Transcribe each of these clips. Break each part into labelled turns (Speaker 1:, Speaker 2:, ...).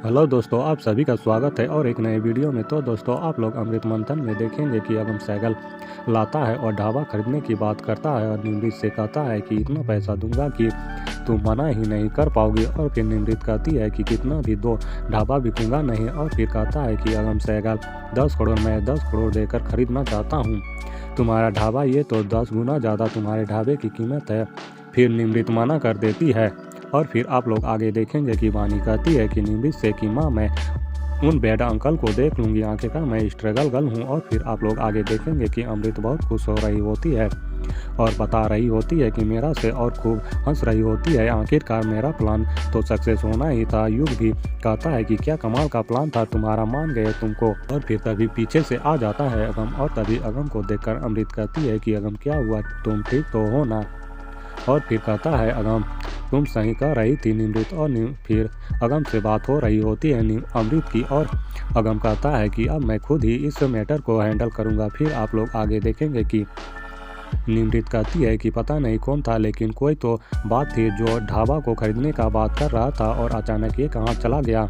Speaker 1: Hello दोस्तों, आप सभी का स्वागत है और एक नए वीडियो में। तो दोस्तों, आप लोग अमृत मंथन में देखेंगे कि अगम साइकिल लाता है और ढाबा खरीदने की बात करता है और निमृत से कहता है कि इतना पैसा दूंगा कि तुम मना ही नहीं कर पाओगे। और फिर निमृत कहती है कि कितना भी दो, ढाबा बिकूंगा नहीं। और फिर कहता है कि अगम साइकिल 10 करोड़, मैं 10 करोड़ देकर खरीदना चाहता हूँ तुम्हारा ढाबा, ये तो 10 गुना ज़्यादा तुम्हारे ढाबे की कीमत है। फिर निमृत मना कर देती है। और फिर आप लोग आगे देखेंगे कि वानी कहती है कि निमृत से कि माँ, मैं उन बैड अंकल को देख लूँगी, आखिरकार मैं स्ट्रगल गर्ल हूँ। और फिर आप लोग आगे देखेंगे कि अमृत बहुत खुश हो रही होती है और बता रही होती है कि मेरा से और खूब हंस रही होती है, आखिरकार मेरा प्लान तो सक्सेस होना ही था। युग भी कहता है कि क्या कमाल का प्लान था तुम्हारा, मान गए तुमको। और फिर तभी पीछे से आ जाता है अगम और तभी अगम को देखकर अमृत कहती है कि अगम क्या हुआ, तुम ठीक तो हो ना। और फिर कहता है अगम, तुम सही कह रही थी निमृत। और फिर अगम से बात हो रही होती है अमृत की और अगम कहता है कि अब मैं खुद ही इस मैटर को हैंडल करूंगा। फिर आप लोग आगे देखेंगे कि निमृत कहती है कि पता नहीं कौन था, लेकिन कोई तो बात थी जो ढाबा को खरीदने का बात कर रहा था और अचानक ये कहाँ चला गया।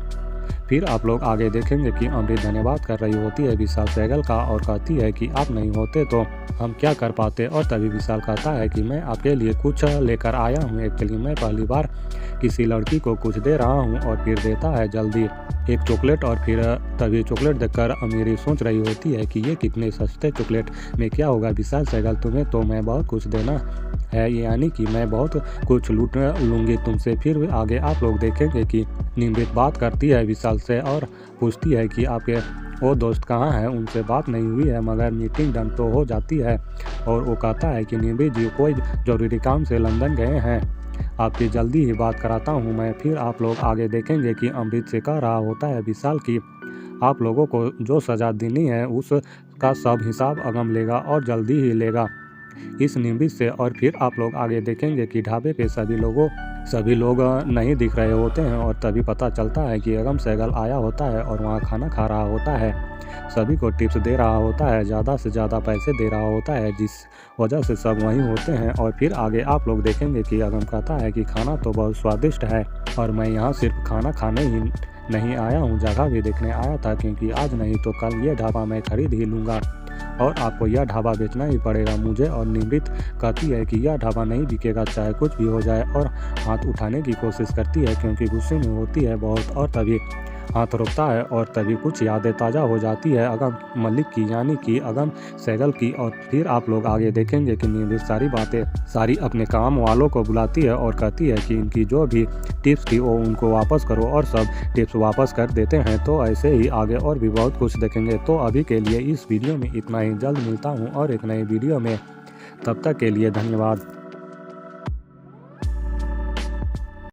Speaker 1: फिर आप लोग आगे देखेंगे कि अमृत धन्यवाद कर रही होती है विशाल सहगल का और कहती है कि आप नहीं होते तो हम क्या कर पाते। और तभी विशाल कहता है कि मैं आपके लिए कुछ लेकर आया हूँ, एक्चुअली मैं पहली बार किसी लड़की को कुछ दे रहा हूँ। और फिर देता है जल्दी एक चॉकलेट। और फिर तभी चॉकलेट देखकर अमीरी सोच रही होती है कि ये कितने सस्ते चॉकलेट में क्या होगा विशाल सहगल, तुम्हें तो मैं बहुत कुछ देना है, यानी कि मैं बहुत कुछ लूट लूँगी तुमसे। फिर आगे आप लोग देखेंगे कि निमृत बात करती है विशाल से और पूछती है कि आपके वो दोस्त कहाँ हैं, उनसे बात नहीं हुई है, मगर मीटिंग डन तो हो जाती है। और वो कहता है कि निमृत जी कोई ज़रूरी काम से लंदन गए हैं, आपकी जल्दी ही बात कराता हूँ मैं। फिर आप लोग आगे देखेंगे कि अमृत से कह रहा होता है विशाल की आप लोगों को जो सज़ा देनी है उसका सब हिसाब अगम लेगा और जल्दी ही लेगा इस निमृत से। और फिर आप लोग आगे देखेंगे कि ढाबे पे सभी लोग नहीं दिख रहे होते हैं और तभी पता चलता है कि अगम सहगल आया होता है और वहाँ खाना खा रहा होता है, सभी को टिप्स दे रहा होता है, ज़्यादा से ज़्यादा पैसे दे रहा होता है, जिस वजह से सब वहीं होते हैं। और फिर आगे आप लोग देखेंगे कि अगम कहता है कि खाना तो बहुत स्वादिष्ट है और मैं यहाँ सिर्फ खाना खाने ही नहीं आया हूँ, जगह भी देखने आया था, क्योंकि आज नहीं तो कल ये ढाबा मैं खरीद ही लूँगा और आपको यह ढाबा बेचना ही पड़ेगा मुझे। और निमृत कहती है कि यह ढाबा नहीं बिकेगा चाहे कुछ भी हो जाए और हाथ उठाने की कोशिश करती है क्योंकि गुस्से में होती है बहुत। और तभी हाथ रोकता है और तभी कुछ यादें ताज़ा हो जाती है अगम मलिक की, यानी कि अगम सहगल की। और फिर आप लोग आगे देखेंगे कि निमृत सारी बातें सारी अपने काम वालों को बुलाती है और कहती है कि इनकी जो भी टिप्स थी वो उनको वापस करो और सब टिप्स वापस कर देते हैं। तो ऐसे ही आगे और भी बहुत कुछ देखेंगे। तो अभी के लिए इस वीडियो में इतना ही, जल्द मिलता हूँ और एक नई वीडियो में, तब तक के लिए धन्यवाद।